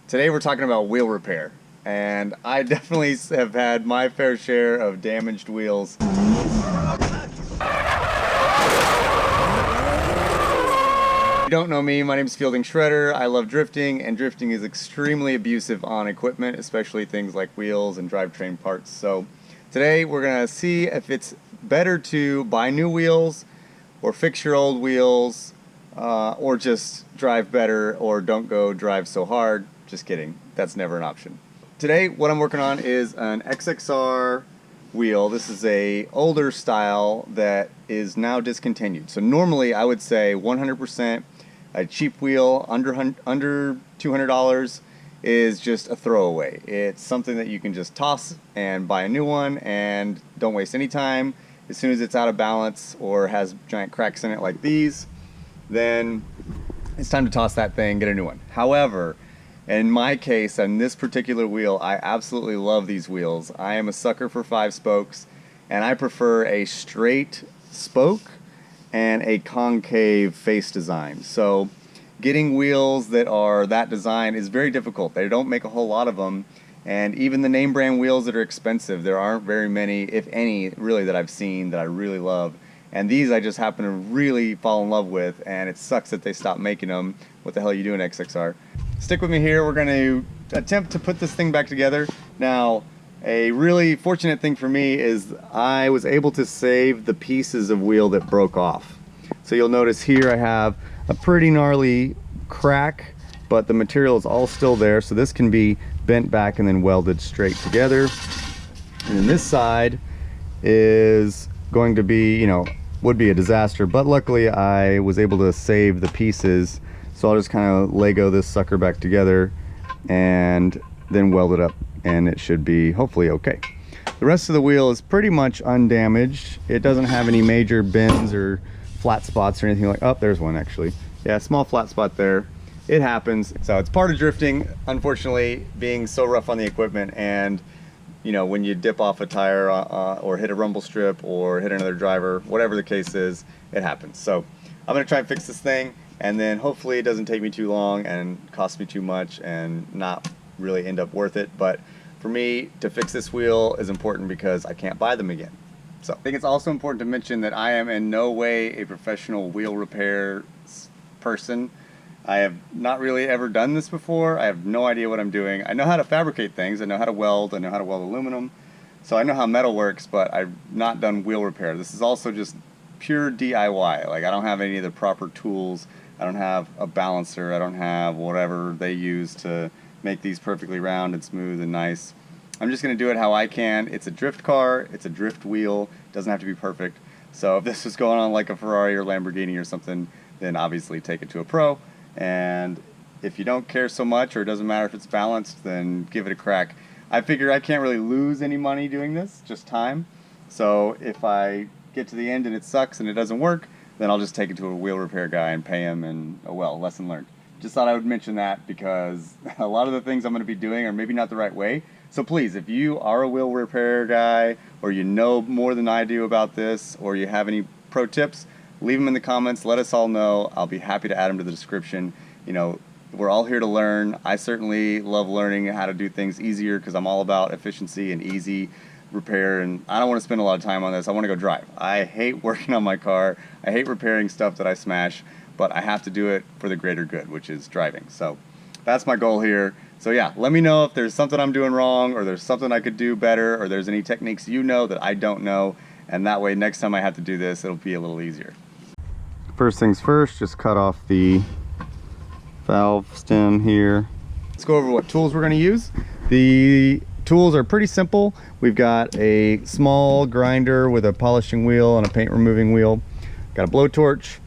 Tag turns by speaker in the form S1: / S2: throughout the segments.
S1: Today we're talking about wheel repair, and I definitely have had my fair share of damaged wheels. If you don't know me, my name is Fielding Shredder. I love drifting, and drifting is extremely abusive on equipment, especially things like wheels and drivetrain parts. So today we're gonna see if it's better to buy new wheels or fix your old wheels, or just drive better, or don't go drive so hard. Just kidding, that's never an option. Today what I'm working on is an XXR wheel. This is a older style that is now discontinued. So normally I would say 100% a cheap wheel under $200 is just a throwaway. It's something that you can just toss and buy a new one and don't waste any time. As soon as it's out of balance or has giant cracks in it like these, then it's time to toss that thing, get a new one. However, in my case, on this particular wheel, I absolutely love these wheels. I am a sucker for 5 spokes, and I prefer a straight spoke and a concave face design. So getting wheels that are that design is very difficult. They don't make a whole lot of them, and even the name brand wheels that are expensive, there aren't very many, if any, really, that I've seen that I really love. And these I just happen to really fall in love with, and it sucks that they stopped making them. What the hell are you doing, XXR? Stick with me here. We're going to attempt to put this thing back together. Now, a really fortunate thing for me is I was able to save the pieces of wheel that broke off. So you'll notice here I have a pretty gnarly crack, but the material is all still there, so this can be bent back and then welded straight together. And then this side is going to be, you know, would be a disaster, but luckily I was able to save the pieces. So I'll just kind of Lego this sucker back together and then weld it up, and it should be hopefully okay. The rest of the wheel is pretty much undamaged. It doesn't have any major bends or flat spots or anything like, oh, there's one actually. Yeah, small flat spot there. It happens. So it's part of drifting, unfortunately, being so rough on the equipment, and you know, when you dip off a tire or hit a rumble strip or hit another driver, whatever the case is, it happens. So I'm gonna try and fix this thing, and then hopefully it doesn't take me too long and cost me too much and not really end up worth it. But for me, to fix this wheel is important because I can't buy them again. So I think it's also important to mention that I am in no way a professional wheel repair person. I have not really ever done this before. I have no idea what I'm doing. I know how to fabricate things. I know how to weld. I know how to weld aluminum. So I know how metal works, but I've not done wheel repair. This is also just pure DIY. Like, I don't have any of the proper tools. I don't have a balancer. I don't have whatever they use to make these perfectly round and smooth and nice. I'm just gonna do it how I can. It's a drift car. It's a drift wheel. It doesn't have to be perfect. So if this was going on like a Ferrari or Lamborghini or something, then obviously take it to a pro. And if you don't care so much, or it doesn't matter if it's balanced, then give it a crack. I figure I can't really lose any money doing this, just time. So if I get to the end and it sucks and it doesn't work, then I'll just take it to a wheel repair guy and pay him, and oh well, lesson learned. Just thought I would mention that because a lot of the things I'm going to be doing are maybe not the right way. So please, if you are a wheel repair guy, or you know more than I do about this, or you have any pro tips, leave them in the comments. Let us all know. I'll be happy to add them to the description. You know, we're all here to learn. I certainly love learning how to do things easier because I'm all about efficiency and easy repair, and I don't want to spend a lot of time on this. I want to go drive. I hate working on my car. I hate repairing stuff that I smash, but I have to do it for the greater good, which is driving. So that's my goal here. So yeah, let me know if there's something I'm doing wrong, or there's something I could do better, or there's any techniques you know that I don't know, and that way next time I have to do this, it'll be a little easier. First things first, just cut off the valve stem here. Let's go over what tools we're going to use. The tools are pretty simple. We've got a small grinder with a polishing wheel and a paint removing wheel. Got a blowtorch.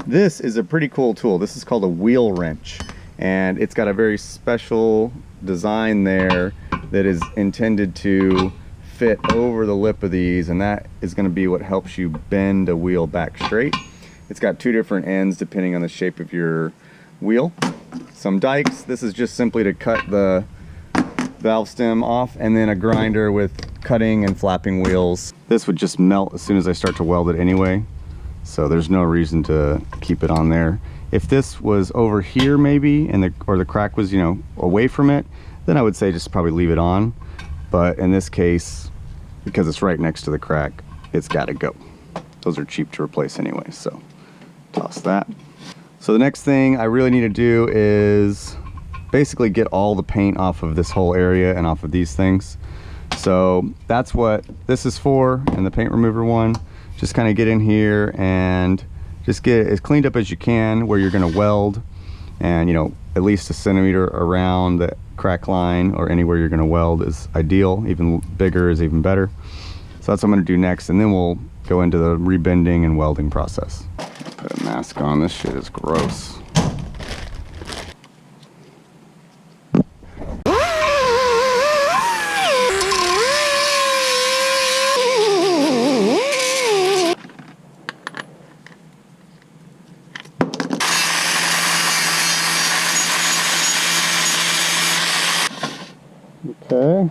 S1: This is a pretty cool tool. This is called a wheel wrench, and it's got a very special design there that is intended to fit over the lip of these, and that is going to be what helps you bend a wheel back straight. It's got 2 different ends depending on the shape of your wheel. Some dikes. This is just simply to cut the valve stem off, and then a grinder with cutting and flapping wheels. This would just melt as soon as I start to weld it anyway, so there's no reason to keep it on there. If this was over here maybe, and the crack was, you know, away from it, then I would say just probably leave it on. But in this case, because it's right next to the crack, it's got to go. Those are cheap to replace anyway, so toss that. So the next thing I really need to do is basically get all the paint off of this whole area and off of these things. So that's what this is for, and the paint remover one. Just kind of get in here and just get it as cleaned up as you can where you're going to weld, and you know, at least a centimeter around the crack line or anywhere you're going to weld is ideal. Even bigger is even better. So that's what I'm going to do next, and then we'll go into the rebending and welding process. Put a mask on. This shit is gross. Okay.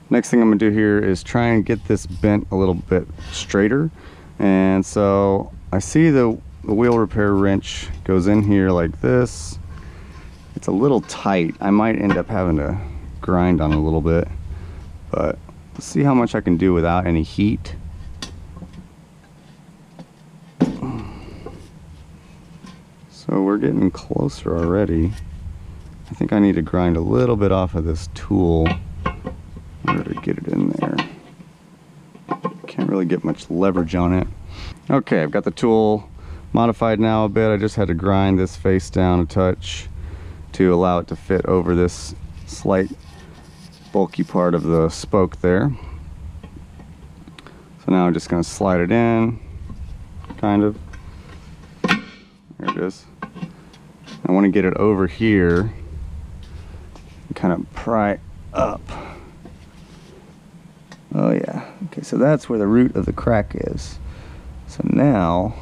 S1: Next thing I'm gonna do here is try and get this bent a little bit straighter. And so I see the wheel repair wrench goes in here like this. It's a little tight. I might end up having to grind on it a little bit, but let's see how much I can do without any heat. So we're getting closer already. I think I need to grind a little bit off of this tool in order to get it in there. Can't really get much leverage on it. Okay, I've got the tool modified now a bit. I just had to grind this face down a touch to allow it to fit over this slight bulky part of the spoke there. So now I'm just going to slide it in, kind of. There it is. I want to get it over here and kind of pry up. Oh yeah, okay, so that's where the root of the crack is. So now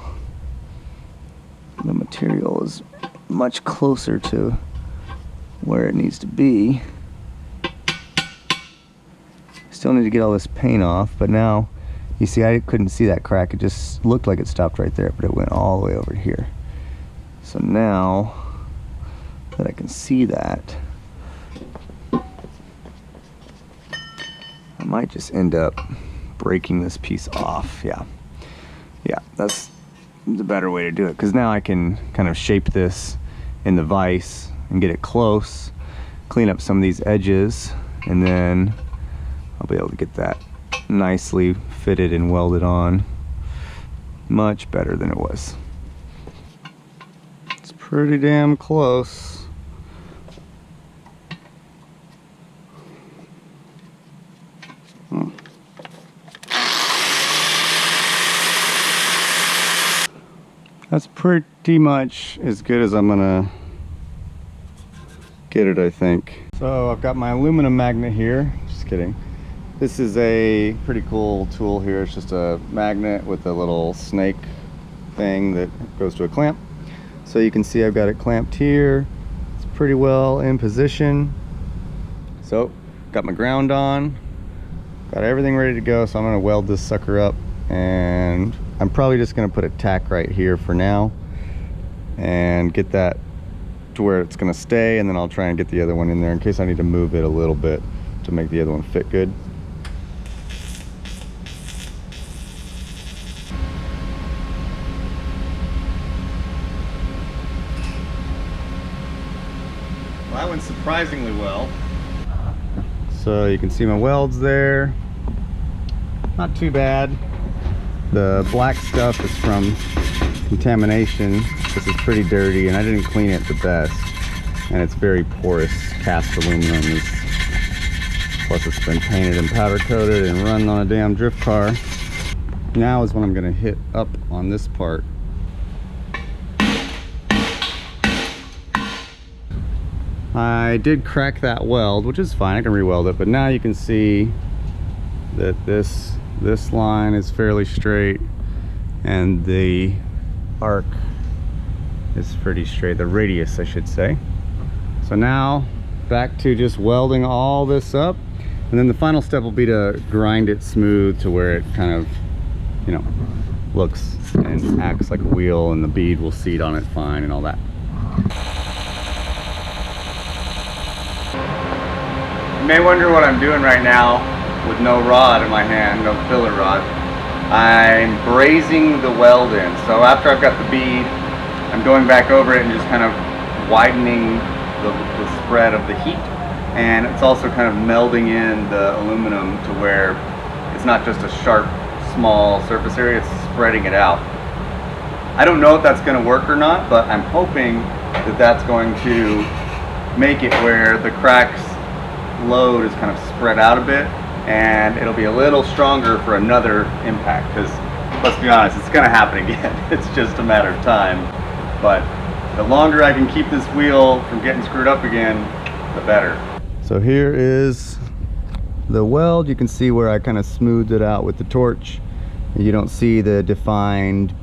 S1: the material is much closer to where it needs to be. Still need to get all this paint off, but now you see I couldn't see that crack. It just looked like it stopped right there, but it went all the way over here. So now that I can see that, I might just end up breaking this piece off. Yeah, that's the better way to do it, because now I can kind of shape this in the vise and get it close, clean up some of these edges, and then I'll be able to get that nicely fitted and welded on much better than it was. It's pretty damn close. That's pretty much as good as I'm gonna get it, I think. So I've got my aluminum magnet here. Just kidding. This is a pretty cool tool here. It's just a magnet with a little snake thing that goes to a clamp. So you can see I've got it clamped here. It's pretty well in position. So got my ground on, got everything ready to go. So I'm gonna weld this sucker up, and I'm probably just gonna put a tack right here for now and get that to where it's gonna stay, and then I'll try and get the other one in there in case I need to move it a little bit to make the other one fit good. Well, that went surprisingly well. So you can see my welds there. Not too bad. The black stuff is from contamination. This is pretty dirty, and I didn't clean it the best. And it's very porous cast aluminum. Plus it's been painted and powder coated and run on a damn drift car. Now is when I'm gonna hit up on this part. I did crack that weld, which is fine, I can re-weld it, but now you can see that this line is fairly straight and the arc is pretty straight, the radius I should say. So now back to just welding all this up. And then the final step will be to grind it smooth to where it kind of, you know, looks and acts like a wheel, and the bead will seat on it fine and all that. You may wonder what I'm doing right now with no rod in my hand, no filler rod. I'm brazing the weld in. So after I've got the bead, I'm going back over it and just kind of widening the spread of the heat. And it's also kind of melding in the aluminum to where it's not just a sharp, small surface area, it's spreading it out. I don't know if that's going to work or not, but I'm hoping that that's going to make it where the cracks load is kind of spread out a bit, and it'll be a little stronger for another impact, because let's be honest, it's going to happen again. It's just a matter of time. But the longer I can keep this wheel from getting screwed up again, the better. So here is the weld. You can see where I kind of smoothed it out with the torch. You don't see the defined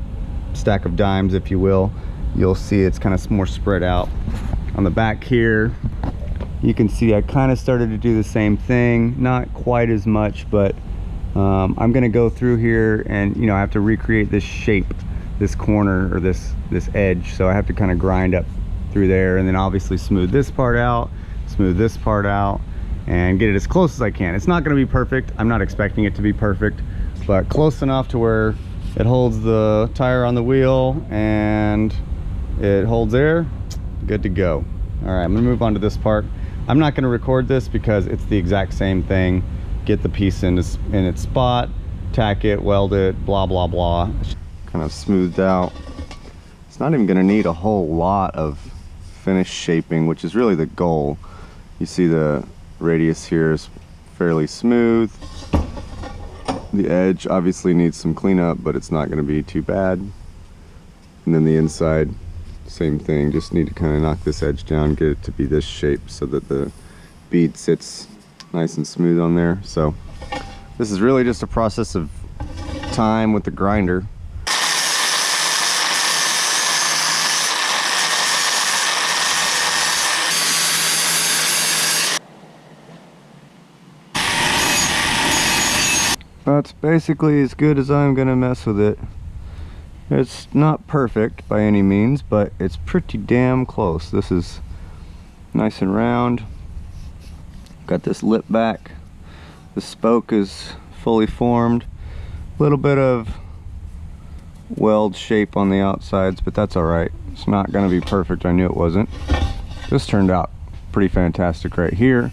S1: stack of dimes, if you will. You'll see it's kind of more spread out. On the back here, you can see I kind of started to do the same thing, not quite as much, but I'm going to go through here and, you know, I have to recreate this shape, this corner or this edge, so I have to kind of grind up through there, and then obviously smooth this part out, smooth this part out, and get it as close as I can. It's not going to be perfect. I'm not expecting it to be perfect, but close enough to where it holds the tire on the wheel and it holds air. Good to go. All right, I'm gonna move on to this part. I'm not gonna record this because it's the exact same thing. Get the piece in its spot, tack it, weld it, blah, blah, blah. Kind of smoothed out. It's not even gonna need a whole lot of finish shaping, which is really the goal. You see the radius here is fairly smooth. The edge obviously needs some cleanup, but it's not gonna be too bad. And then the inside, same thing, just need to kind of knock this edge down, get it to be this shape so that the bead sits nice and smooth on there. So this is really just a process of time with the grinder. That's basically as good as I'm gonna mess with it. It's not perfect by any means, but it's pretty damn close. This is nice and round. Got this lip back. The spoke is fully formed. A little bit of weld shape on the outsides, but that's all right. It's not gonna be perfect. I knew it wasn't. This turned out pretty fantastic right here.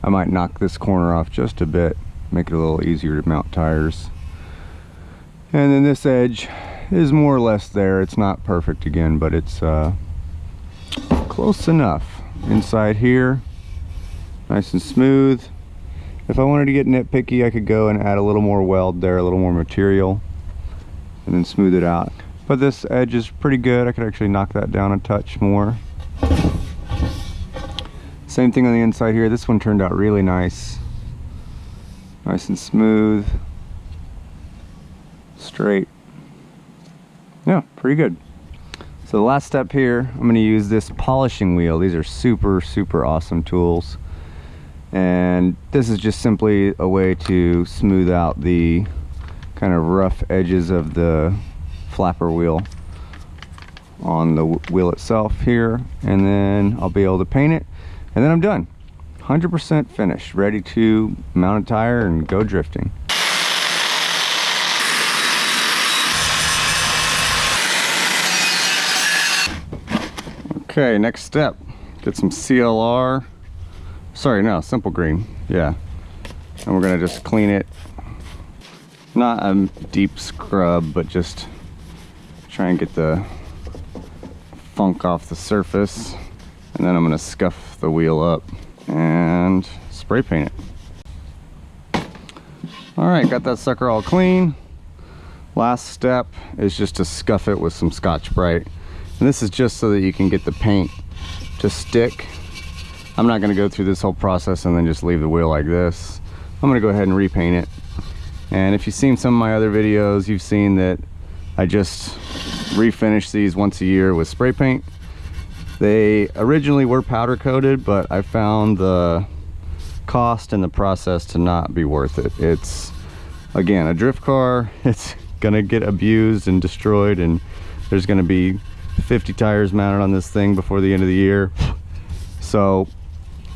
S1: I might knock this corner off just a bit, make it a little easier to mount tires. And then this edge is more or less there. It's not perfect again, but it's close enough. Inside here, nice and smooth. If I wanted to get nitpicky, I could go and add a little more weld there, a little more material, and then smooth it out. But this edge is pretty good. I could actually knock that down a touch more. Same thing on the inside here. This one turned out really nice. Nice and smooth. Straight. Yeah, pretty good. So the last step here, I'm going to use this polishing wheel. These are super, super awesome tools. And this is just simply a way to smooth out the kind of rough edges of the flapper wheel on the wheel itself here. And then I'll be able to paint it. And then I'm done. 100% finished, ready to mount a tire and go drifting. Okay, next step, get some CLR, sorry, no, simple green, yeah. And we're gonna just clean it. Not a deep scrub, but just try and get the funk off the surface. And then I'm gonna scuff the wheel up and spray paint it. All right, got that sucker all clean. Last step is just to scuff it with some Scotch-Brite. And this is just so that you can get the paint to stick. I'm not gonna go through this whole process and then just leave the wheel like this. I'm gonna go ahead and repaint it. And if you've seen some of my other videos, you've seen that I just refinish these once a year with spray paint. They originally were powder coated, but I found the cost and the process to not be worth it. It's, again, a drift car. It's gonna get abused and destroyed, and there's gonna be 50 tires mounted on this thing before the end of the year. So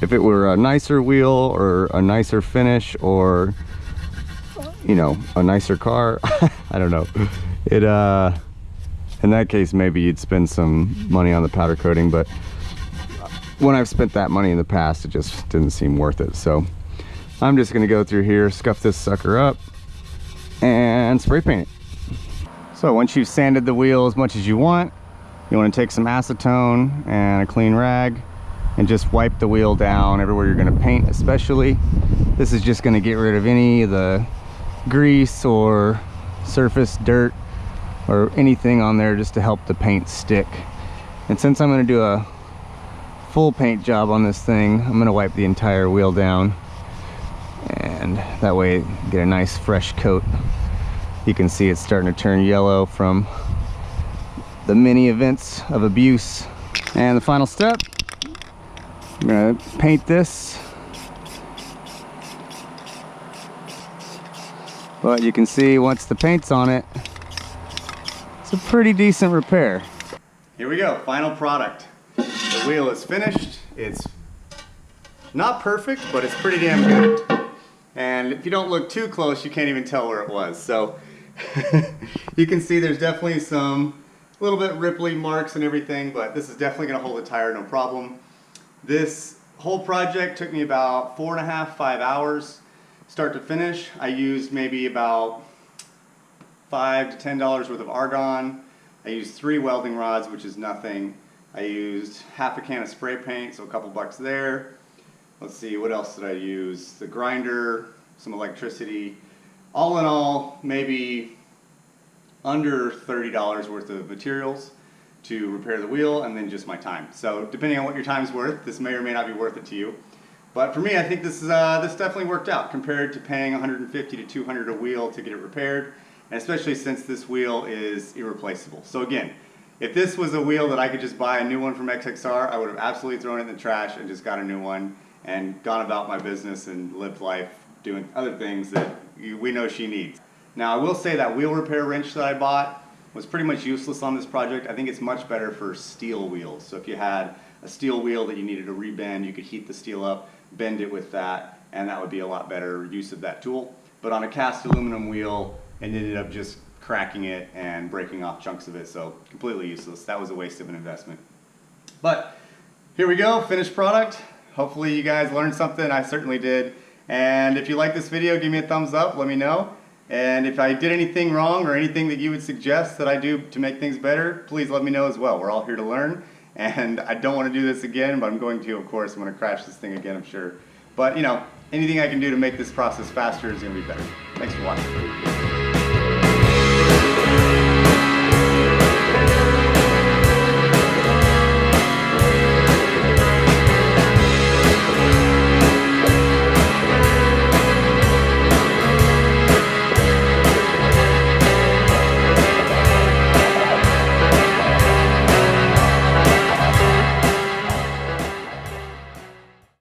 S1: if it were a nicer wheel or a nicer finish, or, you know, a nicer car, I don't know, it in that case maybe you'd spend some money on the powder coating, but when I've spent that money in the past, it just didn't seem worth it. So I'm just gonna go through here, scuff this sucker up, and spray paint it. So once you've sanded the wheel as much as you want to take some acetone and a clean rag and just wipe the wheel down everywhere you're going to paint. Especially, this is just going to get rid of any of the grease or surface dirt or anything on there, just to help the paint stick. And since I'm going to do a full paint job on this thing, I'm going to wipe the entire wheel down, and that way get a nice fresh coat. You can see it's starting to turn yellow from the many events of abuse. And the final step, I'm gonna paint this. But you can see once the paint's on it, it's a pretty decent repair. Here we go, final product. The wheel is finished. It's not perfect, but it's pretty damn good. And if you don't look too close, you can't even tell where it was. So you can see there's definitely some little bit ripply marks and everything, but this is definitely going to hold the tire no problem. This whole project took me about 4.5, 5 hours, start to finish. I used maybe about $5 to $10 worth of argon. I used 3 welding rods, which is nothing. I used half a can of spray paint, so a couple bucks there. Let's see, what else did I use? The grinder, some electricity. All in all, maybe under $30 worth of materials to repair the wheel, and then just my time. So depending on what your time's worth, this may or may not be worth it to you. But for me, I think this definitely worked out compared to paying $150 to $200 a wheel to get it repaired, and especially since this wheel is irreplaceable. So again, if this was a wheel that I could just buy a new one from XXR, I would have absolutely thrown it in the trash and just got a new one and gone about my business and lived life doing other things that we know she needs. Now I will say that wheel repair wrench that I bought was pretty much useless on this project. I think it's much better for steel wheels. So if you had a steel wheel that you needed to rebend, you could heat the steel up, bend it with that, and that would be a lot better use of that tool. But on a cast aluminum wheel, it ended up just cracking it and breaking off chunks of it, so completely useless. That was a waste of an investment. But here we go, finished product. Hopefully you guys learned something. I certainly did. And if you like this video, give me a thumbs up, let me know. And if I did anything wrong or anything that you would suggest that I do to make things better, please let me know as well. We're all here to learn, and I don't want to do this again, but I'm going to, of course. I'm going to crash this thing again, I'm sure. But, you know, anything I can do to make this process faster is going to be better. Thanks for watching.